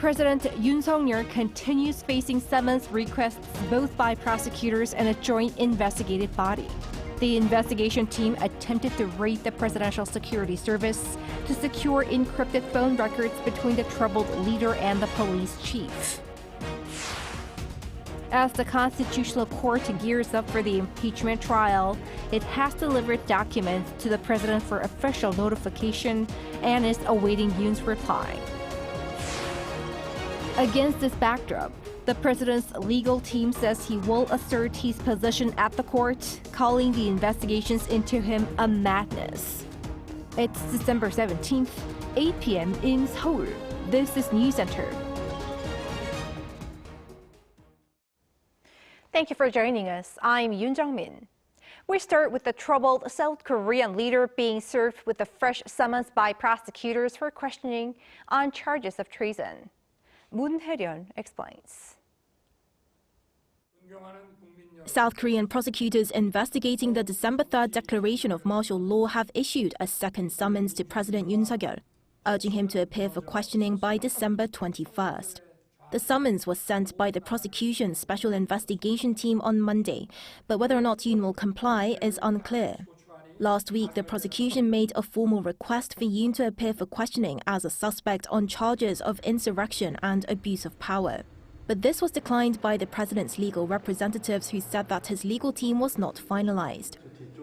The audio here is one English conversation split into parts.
President Yoon Suk-yeol continues facing summons requests both by prosecutors and a joint investigative body. The investigation team attempted to raid the Presidential Security Service to secure encrypted phone records between the troubled leader and the police chief. As the Constitutional Court gears up for the impeachment trial, it has delivered documents to the president for official notification and is awaiting Yoon's reply. Against this backdrop, the president's legal team says he will assert his position at the court, calling the investigations into him a madness. It's December 17th, 8 p.m. in Seoul. This is Newscenter. Thank you for joining us. I'm Yoon Jung-min. We start with the troubled South Korean leader being served with a fresh summons by prosecutors for questioning on charges of treason. Moon Hae-ryun explains. South Korean prosecutors investigating the December 3rd declaration of martial law have issued a second summons to President Yoon Suk-yeol, urging him to appear for questioning by December 21st. The summons was sent by the prosecution's special investigation team on Monday, but whether or not Yoon will comply is unclear. Last week, the prosecution made a formal request for Yoon to appear for questioning as a suspect on charges of insurrection and abuse of power. But this was declined by the president's legal representatives, who said that his legal team was not finalized.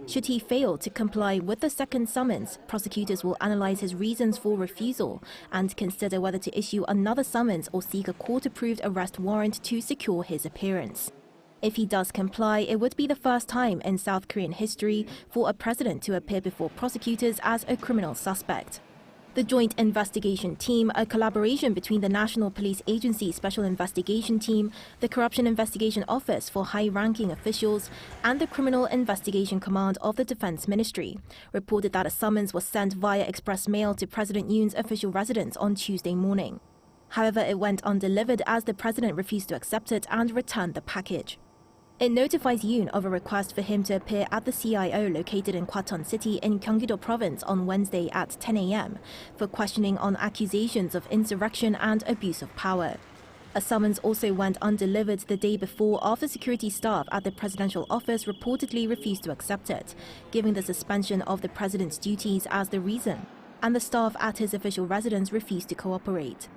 Should he fail to comply with the second summons, prosecutors will analyze his reasons for refusal and consider whether to issue another summons or seek a court-approved arrest warrant to secure his appearance. If he does comply, it would be the first time in South Korean history for a president to appear before prosecutors as a criminal suspect. The Joint Investigation Team, a collaboration between the National Police Agency Special Investigation Team, the Corruption Investigation Office for high-ranking officials, and the Criminal Investigation Command of the Defense Ministry, reported that a summons was sent via express mail to President Yoon's official residence on Tuesday morning. However, it went undelivered as the president refused to accept it and returned the package. It notifies Yoon of a request for him to appear at the CIO located in Kwaton City in Gyeonggi-do Province on Wednesday at 10 a.m. for questioning on accusations of insurrection and abuse of power. A summons also went undelivered the day before after security staff at the presidential office reportedly refused to accept it, giving the suspension of the president's duties as the reason, and the staff at his official residence refused to cooperate.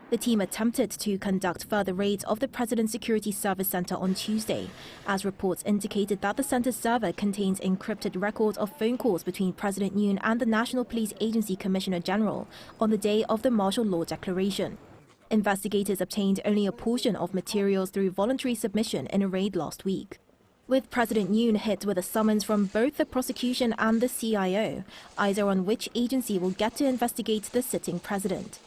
The team attempted to conduct further raids of the President's Security Service Center on Tuesday, as reports indicated that the center's server contains encrypted records of phone calls between President Yoon and the National Police Agency Commissioner General on the day of the martial law declaration. Investigators obtained only a portion of materials through voluntary submission in a raid last week. With President Yoon hit with a summons from both the prosecution and the CIO, eyes are on which agency will get to investigate the sitting president.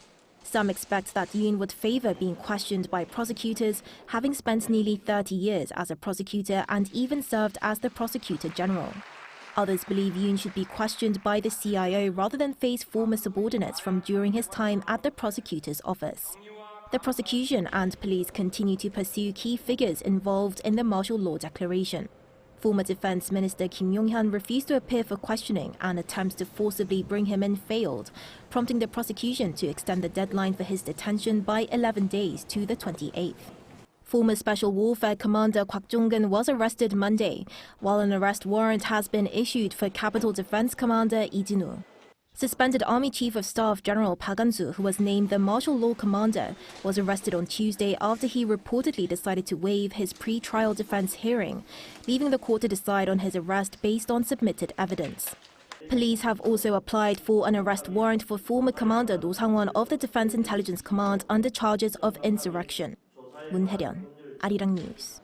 Some expect that Yoon would favor being questioned by prosecutors, having spent nearly 30 years as a prosecutor and even served as the prosecutor general. Others believe Yoon should be questioned by the CIO rather than face former subordinates from during his time at the prosecutor's office. The prosecution and police continue to pursue key figures involved in the martial law declaration. Former Defense Minister Kim Yong-hyun refused to appear for questioning, and attempts to forcibly bring him in failed, prompting the prosecution to extend the deadline for his detention by 11 days to the 28th. Former Special Warfare Commander Kwak Jong-gun was arrested Monday, while an arrest warrant has been issued for Capital Defense Commander Lee Jin-woo. Suspended Army Chief of Staff General Park An-soo, who was named the martial law commander, was arrested on Tuesday after he reportedly decided to waive his pre-trial defense hearing, leaving the court to decide on his arrest based on submitted evidence. Police have also applied for an arrest warrant for former Commander Do Sang-won of the Defense Intelligence Command under charges of insurrection. Moon Hae-ryun, Arirang News.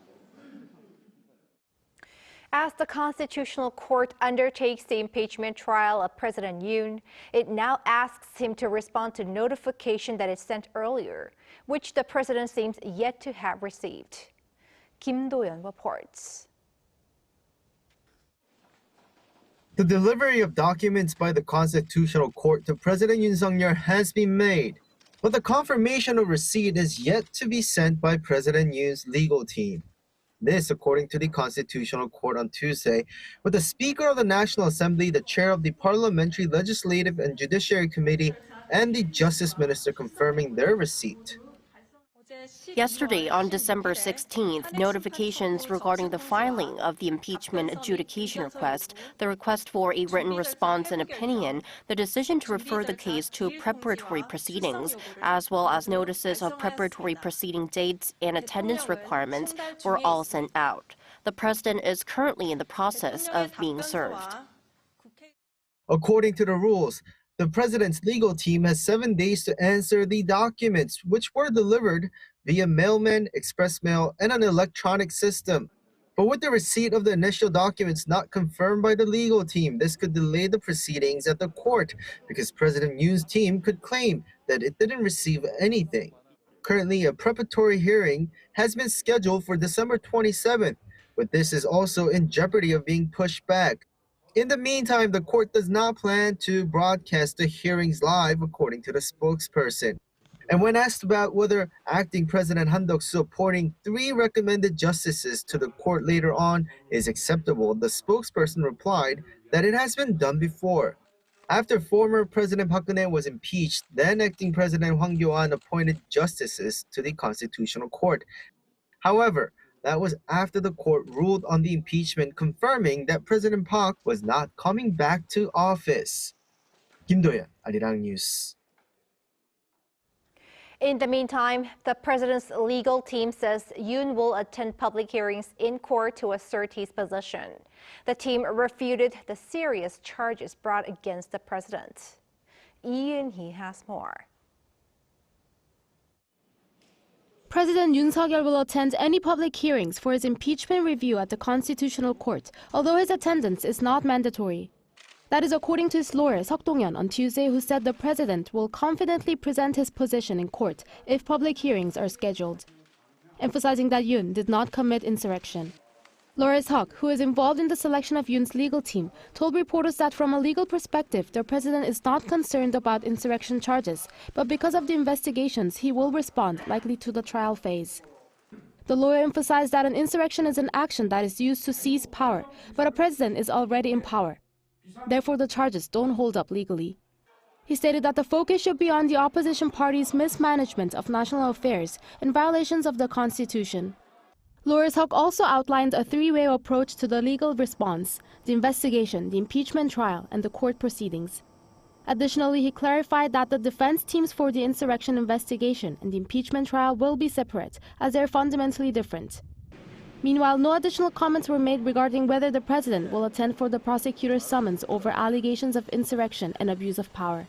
As the Constitutional Court undertakes the impeachment trial of President Yoon, it now asks him to respond to notification that is sent earlier, which the president seems yet to have received. Kim Do-yeon reports. The delivery of documents by the Constitutional Court to President Yoon Suk-yeol has been made, but the confirmation of receipt is yet to be sent by President Yoon's legal team. This, according to the Constitutional Court on Tuesday, with the Speaker of the National Assembly, the Chair of the Parliamentary, Legislative and Judiciary Committee, and the Justice Minister confirming their receipt. Yesterday, on December 16th, notifications regarding the filing of the impeachment adjudication request, the request for a written response and opinion, the decision to refer the case to preparatory proceedings, as well as notices of preparatory proceeding dates and attendance requirements were all sent out. The president is currently in the process of being served. According to the rules, the president's legal team has 7 days to answer the documents, which were delivered via mailman, express mail, and an electronic system. But with the receipt of the initial documents not confirmed by the legal team, this could delay the proceedings at the court because President Yoon's team could claim that it didn't receive anything. Currently, a preparatory hearing has been scheduled for December 27th, but this is also in jeopardy of being pushed back. In the meantime, the court does not plan to broadcast the hearings live, according to the spokesperson. And when asked about whether acting President Han Duck-soo appointing 3 recommended justices to the court later on is acceptable, the spokesperson replied that it has been done before. After former President Park Geun-hye was impeached, then acting President Hwang Kyo-ahn appointed justices to the Constitutional Court. However, that was after the court ruled on the impeachment, confirming that President Park was not coming back to office. Kim Do-yeon, Arirang News. In the meantime, the president's legal team says Yoon will attend public hearings in court to assert his position. The team refuted the serious charges brought against the president. Yoon has more. President Yoon will attend any public hearings for his impeachment review at the Constitutional Court, although his attendance is not mandatory. That is according to his lawyer Seok Dong-yeon on Tuesday, who said the president will confidently present his position in court if public hearings are scheduled, emphasizing that Yoon did not commit insurrection. Lawyer Seok, who is involved in the selection of Yoon's legal team, told reporters that from a legal perspective, the president is not concerned about insurrection charges, but because of the investigations, he will respond, likely to the trial phase. The lawyer emphasized that an insurrection is an action that is used to seize power, but a president is already in power. Therefore, the charges don't hold up legally. He stated that the focus should be on the opposition party's mismanagement of national affairs and violations of the Constitution. Lawyer Seok also outlined a 3-way approach to the legal response: the investigation, the impeachment trial, and the court proceedings. Additionally, he clarified that the defense teams for the insurrection investigation and the impeachment trial will be separate, as they are fundamentally different. Meanwhile, no additional comments were made regarding whether the president will attend for the prosecutor's summons over allegations of insurrection and abuse of power.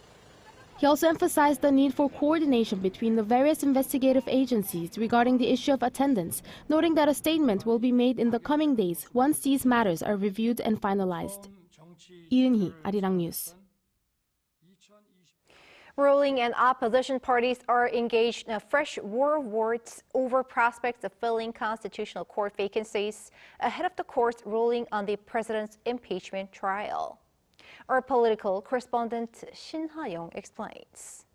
He also emphasized the need for coordination between the various investigative agencies regarding the issue of attendance, noting that a statement will be made in the coming days once these matters are reviewed and finalized. Yoon, Arirang News. Ruling and opposition parties are engaged in a fresh war of words over prospects of filling constitutional court vacancies ahead of the court's ruling on the president's impeachment trial. Our political correspondent Shin Ha-young explains.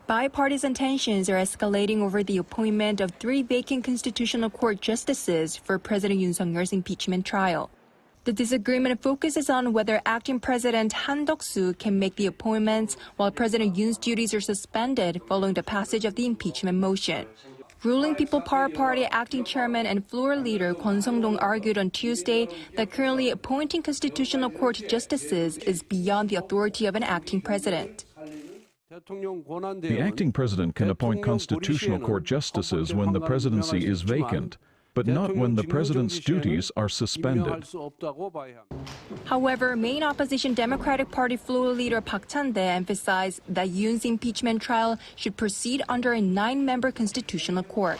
Bipartisan tensions are escalating over the appointment of 3 vacant Constitutional Court justices for President Yoon Suk-yeol's impeachment trial. The disagreement focuses on whether acting President Han Duck-soo can make the appointments while President Yoon's duties are suspended following the passage of the impeachment motion. Ruling People Power Party acting chairman and floor leader Kwon Sung-dong argued on Tuesday that currently appointing Constitutional Court justices is beyond the authority of an acting president. The acting president can appoint Constitutional Court justices when the presidency is vacant, but not when the president's duties are suspended. However, main opposition Democratic Party floor leader Park Chan-dae emphasized that Yoon's impeachment trial should proceed under a 9-member constitutional court.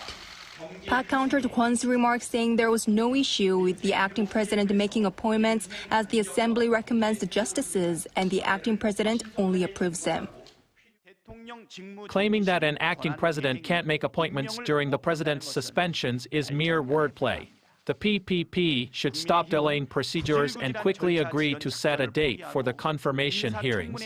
Park countered Kwon's remarks, saying there was no issue with the acting president making appointments as the assembly recommends the justices and the acting president only approves them. Claiming that an acting president can't make appointments during the president's suspensions is mere wordplay. The PPP should stop delaying procedures and quickly agree to set a date for the confirmation hearings.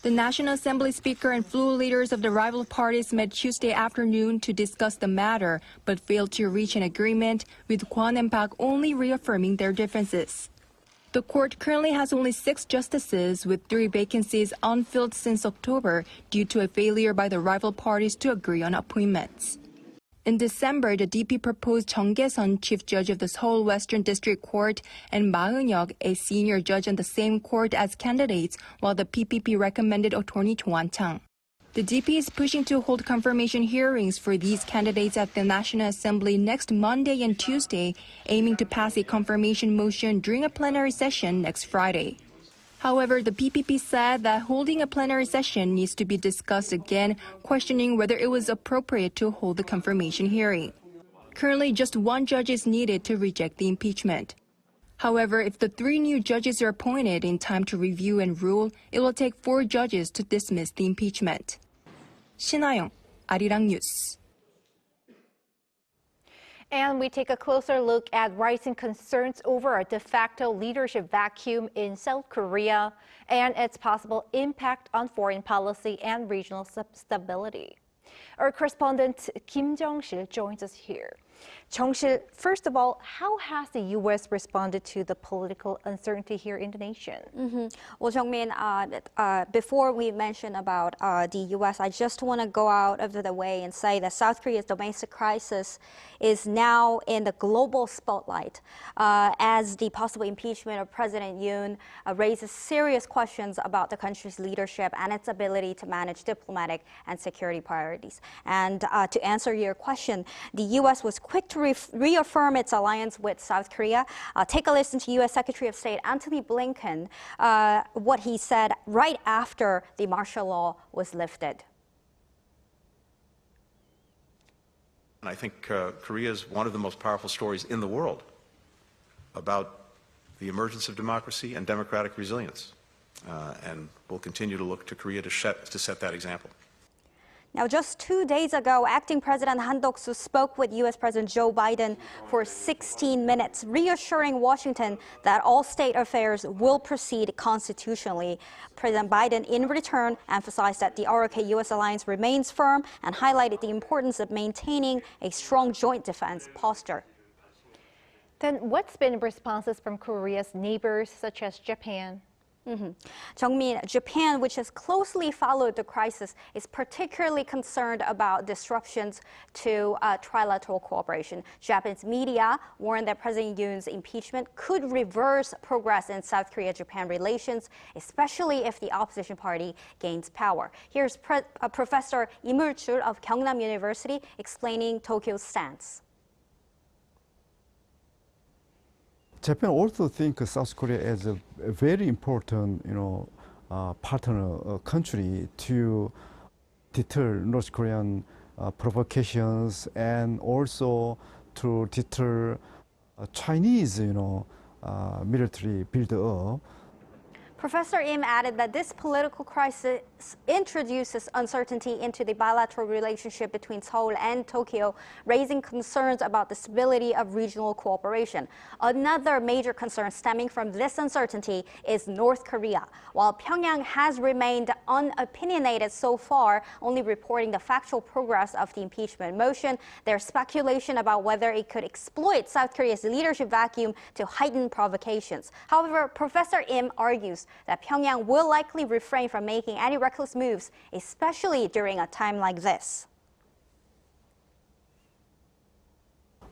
The National Assembly Speaker and floor leaders of the rival parties met Tuesday afternoon to discuss the matter, but failed to reach an agreement, with Kwon and Park only reaffirming their differences. The court currently has only 6 justices, with 3 vacancies unfilled since October due to a failure by the rival parties to agree on appointments. In December, the DP proposed Jeong Kye-sun, chief judge of the Seoul Western District Court, and Ma Eun-hyuk, a senior judge on the same court, as candidates, while the PPP recommended attorney Jo Han-chang. The DP is pushing to hold confirmation hearings for these candidates at the National Assembly next Monday and Tuesday, aiming to pass a confirmation motion during a plenary session next Friday. However, the PPP said that holding a plenary session needs to be discussed again, questioning whether it was appropriate to hold the confirmation hearing. Currently, just 1 judge is needed to reject the impeachment. However, if the 3 new judges are appointed in time to review and rule, it will take 4 judges to dismiss the impeachment. 신하영, Arirang News. And we take a closer look at rising concerns over a de facto leadership vacuum in South Korea and its possible impact on foreign policy and regional stability. Our correspondent Kim Jong-sil joins us here. Jong-sil, first of all, how has the U.S. responded to the political uncertainty here in the nation? Well, Jung-min, before we mention about the U.S., I just want to go out of the way and say that South Korea's domestic crisis is now in the global spotlight as the possible impeachment of President Yoon raises serious questions about the country's leadership and its ability to manage diplomatic and security priorities. And to answer your question, the U.S. was quick to reaffirm its alliance with South Korea. Take a listen to U.S. Secretary of State Antony Blinken, what he said right after the martial law was lifted. And I think Korea is one of the most powerful stories in the world about the emergence of democracy and democratic resilience. And we'll continue to look to Korea to set that example. Now, just 2 days ago, acting President Han Duck-soo spoke with U.S. President Joe Biden for 16 minutes, reassuring Washington that all state affairs will proceed constitutionally. President Biden, in return, emphasized that the ROK-U.S. alliance remains firm and highlighted the importance of maintaining a strong joint defense posture. Then what's been responses from Korea's neighbors, such as Japan? Jung-min, Japan, which has closely followed the crisis, is particularly concerned about disruptions to trilateral cooperation. Japanese media warned that President Yoon's impeachment could reverse progress in South Korea-Japan relations, especially if the opposition party gains power. Here's Professor Im Ul-chul of Gyeongnam University explaining Tokyo's stance. Japan also thinks South Korea is a very important, partner country to deter North Korean provocations and also to deter Chinese, military build-up. Professor Im added that this political crisis introduces uncertainty into the bilateral relationship between Seoul and Tokyo, raising concerns about the stability of regional cooperation. Another major concern stemming from this uncertainty is North Korea. While Pyongyang has remained unopinionated so far, only reporting the factual progress of the impeachment motion, there's speculation about whether it could exploit South Korea's leadership vacuum to heighten provocations. However, Professor Im argues that Pyongyang will likely refrain from making any reckless moves, especially during a time like this.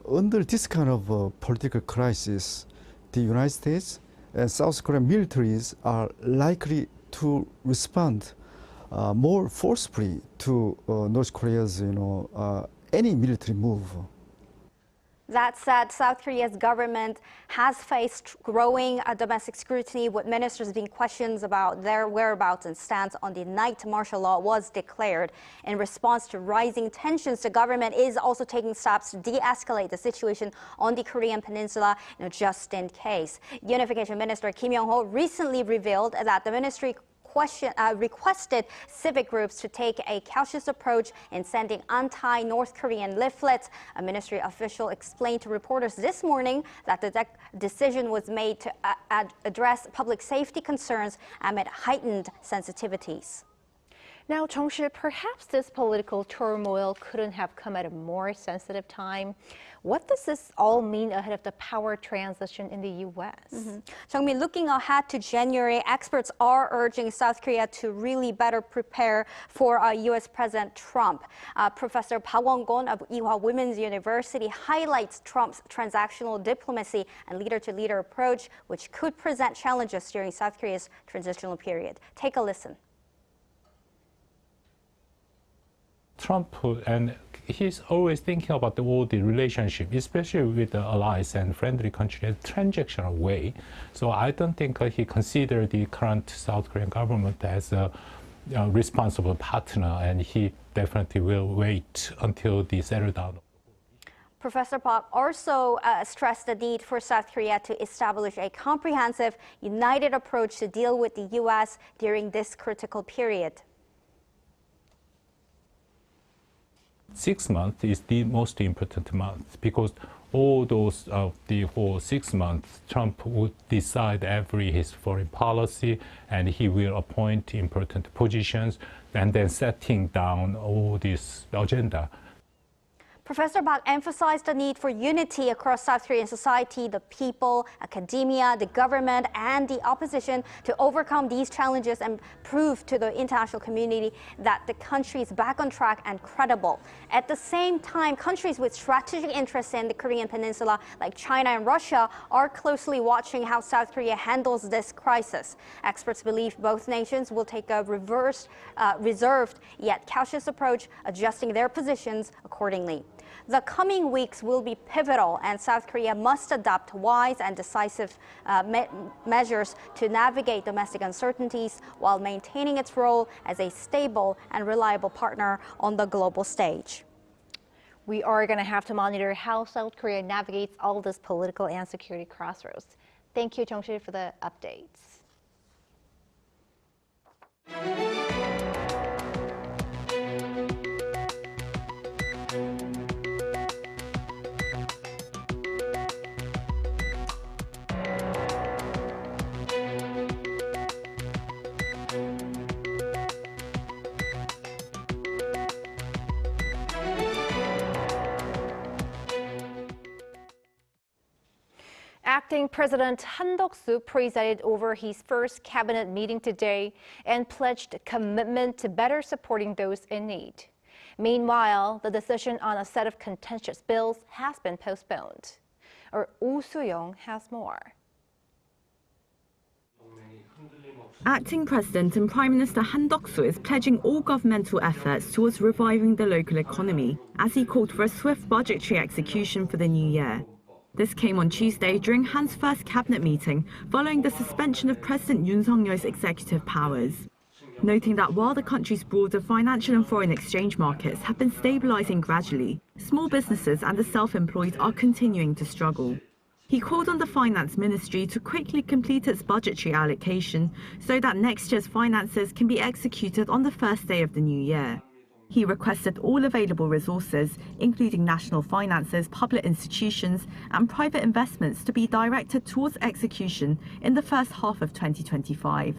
Under this kind of political crisis, the United States and South Korean militaries are likely to respond more forcefully to North Korea's, any military move. That said, South Korea's government has faced growing domestic scrutiny, with ministers being questioned about their whereabouts and stance on the night martial law was declared. In response to rising tensions, the government is also taking steps to de-escalate the situation on the Korean peninsula, just in case. Unification Minister Kim Yong-ho recently revealed that the ministry requested civic groups to take a cautious approach in sending anti-North Korean leaflets. A ministry official explained to reporters this morning that the decision was made to address public safety concerns amid heightened sensitivities. Now, Chong-shi, perhaps this political turmoil couldn't have come at a more sensitive time. What does this all mean ahead of the power transition in the U.S.? Jung-min, looking ahead to January, experts are urging South Korea to really better prepare for U.S. President Trump. Professor Park Won-gon of Ewha Women's University highlights Trump's transactional diplomacy and leader-to-leader approach, which could present challenges during South Korea's transitional period. Take a listen. Trump, and he's always thinking about all the relationship, especially with the allies and friendly countries, in a transactional way. So I don't think he considered the current South Korean government as a responsible partner, and he definitely will wait until they settle down. Professor Park also stressed the need for South Korea to establish a comprehensive, united approach to deal with the U.S. during this critical period. 6 months is the most important month because all those the whole 6 months, Trump would decide his foreign policy, and he will appoint important positions and then setting down all this agenda. Professor Park emphasized the need for unity across South Korean society, the people, academia, the government, and the opposition to overcome these challenges and prove to the international community that the country is back on track and credible. At the same time, countries with strategic interests in the Korean peninsula, like China and Russia, are closely watching how South Korea handles this crisis. Experts believe both nations will take a reserved yet cautious approach, adjusting their positions accordingly. The coming weeks will be pivotal, and South Korea must adopt wise and decisive measures to navigate domestic uncertainties while maintaining its role as a stable and reliable partner on the global stage. We are going to have to monitor how South Korea navigates all this political and security crossroads. Thank you, Chong-shi, for the updates. Acting President Han Duck-soo presided over his first cabinet meeting today and pledged commitment to better supporting those in need. Meanwhile, the decision on a set of contentious bills has been postponed. Oh Soo-young has more. Acting President and Prime Minister Han Duck-soo is pledging all governmental efforts towards reviving the local economy as he called for a swift budgetary execution for the new year. This came on Tuesday during Han's first cabinet meeting following the suspension of President Yoon Suk-yeol's executive powers, noting that while the country's broader financial and foreign exchange markets have been stabilizing gradually, small businesses and the self-employed are continuing to struggle. He called on the Finance Ministry to quickly complete its budgetary allocation so that next year's finances can be executed on the first day of the new year. He requested all available resources, including national finances, public institutions, and private investments, to be directed towards execution in the first half of 2025.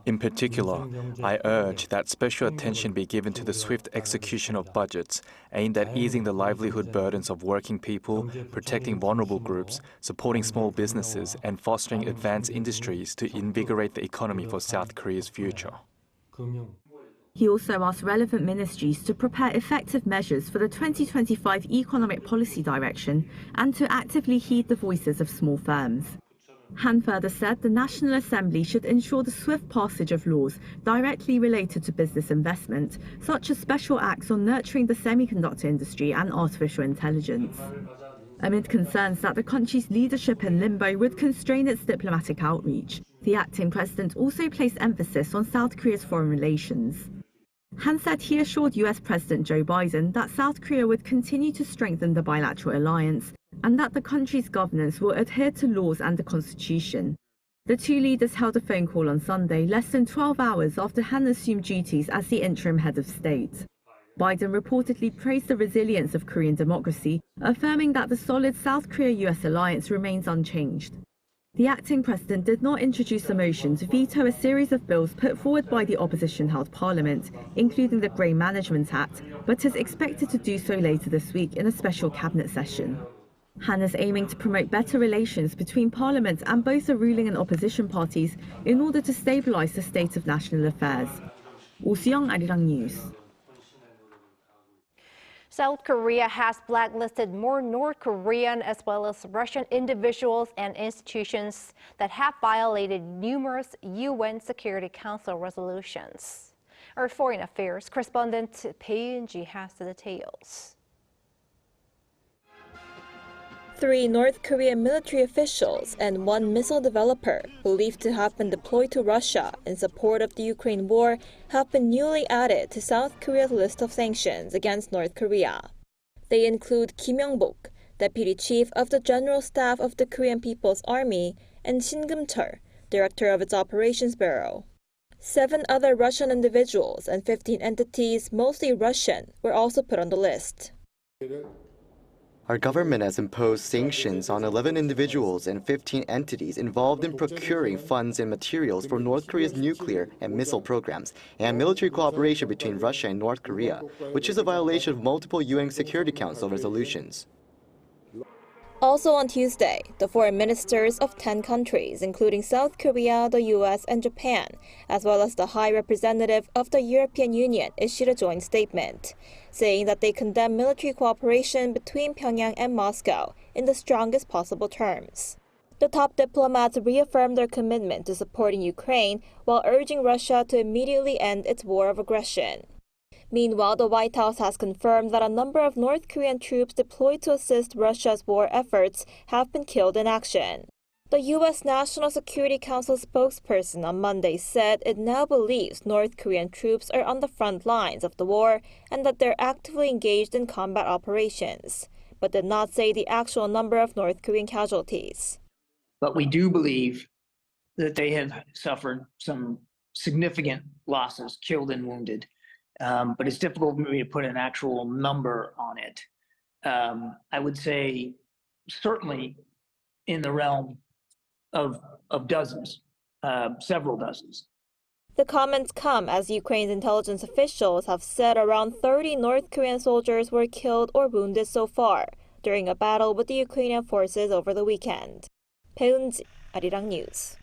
In particular, I urge that special attention be given to the swift execution of budgets aimed at easing the livelihood burdens of working people, protecting vulnerable groups, supporting small businesses, and fostering advanced industries to invigorate the economy for South Korea's future. He also asked relevant ministries to prepare effective measures for the 2025 economic policy direction and to actively heed the voices of small firms. Han further said the National Assembly should ensure the swift passage of laws directly related to business investment, such as special acts on nurturing the semiconductor industry and artificial intelligence. Amid concerns that the country's leadership in limbo would constrain its diplomatic outreach, the acting president also placed emphasis on South Korea's foreign relations. Han said he assured US President Joe Biden that South Korea would continue to strengthen the bilateral alliance and that the country's governance will adhere to laws and the constitution. The two leaders held a phone call on Sunday, less than 12 hours after Han assumed duties as the interim head of state. Biden reportedly praised the resilience of Korean democracy, affirming that the solid South Korea-US alliance remains unchanged. The acting president did not introduce a motion to veto a series of bills put forward by the opposition-held parliament, including the Grain Management Act, but is expected to do so later this week in a special cabinet session. Han is aiming to promote better relations between parliament and both the ruling and opposition parties in order to stabilize the state of national affairs. Oh Soo-young, Arirang News. South Korea has blacklisted more North Korean as well as Russian individuals and institutions that have violated numerous UN Security Council resolutions. Our foreign affairs correspondent Bae Eun-ji has the details. 3 North Korean military officials and 1 missile developer believed to have been deployed to Russia in support of the Ukraine war have been newly added to South Korea's list of sanctions against North Korea. They include Kim Yong-bok, Deputy Chief of the General Staff of the Korean People's Army, and Shin Kim-chul, Director of its Operations Bureau. 7 other Russian individuals and 15 entities, mostly Russian, were also put on the list. Our government has imposed sanctions on 11 individuals and 15 entities involved in procuring funds and materials for North Korea's nuclear and missile programs and military cooperation between Russia and North Korea, which is a violation of multiple UN Security Council resolutions. Also on Tuesday, the foreign ministers of 10 countries, including South Korea, the US, and Japan, as well as the High Representative of the European Union, issued a joint statement, saying that they condemn military cooperation between Pyongyang and Moscow in the strongest possible terms. The top diplomats reaffirmed their commitment to supporting Ukraine while urging Russia to immediately end its war of aggression. Meanwhile, the White House has confirmed that a number of North Korean troops deployed to assist Russia's war efforts have been killed in action. The U.S. National Security Council spokesperson on Monday said it now believes North Korean troops are on the front lines of the war and that they're actively engaged in combat operations, but did not say the actual number of North Korean casualties. But we do believe that they have suffered some significant losses, killed and wounded. But it's difficult for me to put an actual number on it. I would say certainly in the realm of dozens, several dozens. The comments come as Ukraine's intelligence officials have said around 30 North Korean soldiers were killed or wounded so far during a battle with the Ukrainian forces over the weekend. Bae Eun-ji, Arirang News.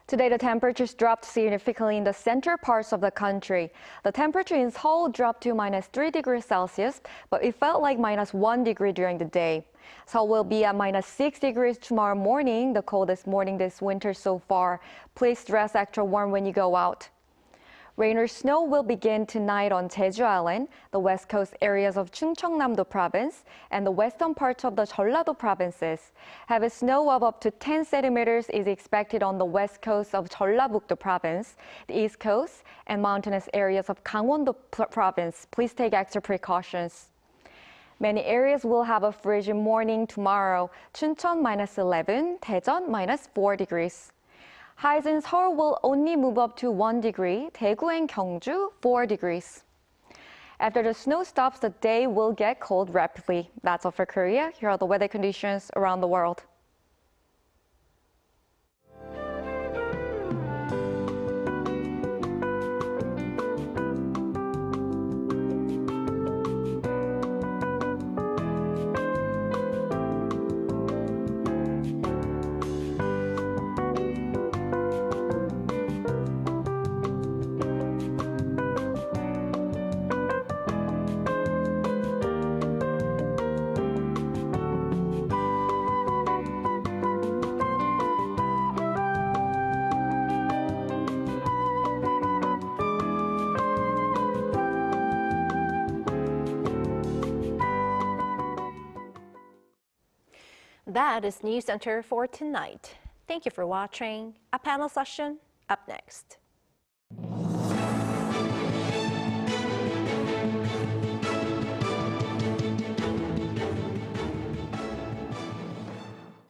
Today, the temperatures dropped significantly in the center parts of the country. The temperature in Seoul dropped to -3 degrees Celsius, but it felt like -1 degree during the day. Seoul will be at -6 degrees tomorrow morning, the coldest morning this winter so far. Please dress extra warm when you go out. Rain or snow will begin tonight on Jeju Island, the west coast areas of Chungcheongnam-do province, and the western parts of the Jeollado provinces. Heavy snow of up to 10 centimeters is expected on the west coast of Jeollabuk-do province, the east coast, and mountainous areas of Gangwon-do province. Please take extra precautions. Many areas will have a frigid morning tomorrow. Chuncheon -11, Daejeon -4 degrees. Highs in Seoul will only move up to 1 degree, Daegu and Gyeongju 4 degrees. After the snow stops, the day will get cold rapidly. That's all for Korea. Here are the weather conditions around the world. That is Newscenter for tonight. Thank you for watching. A panel session up next.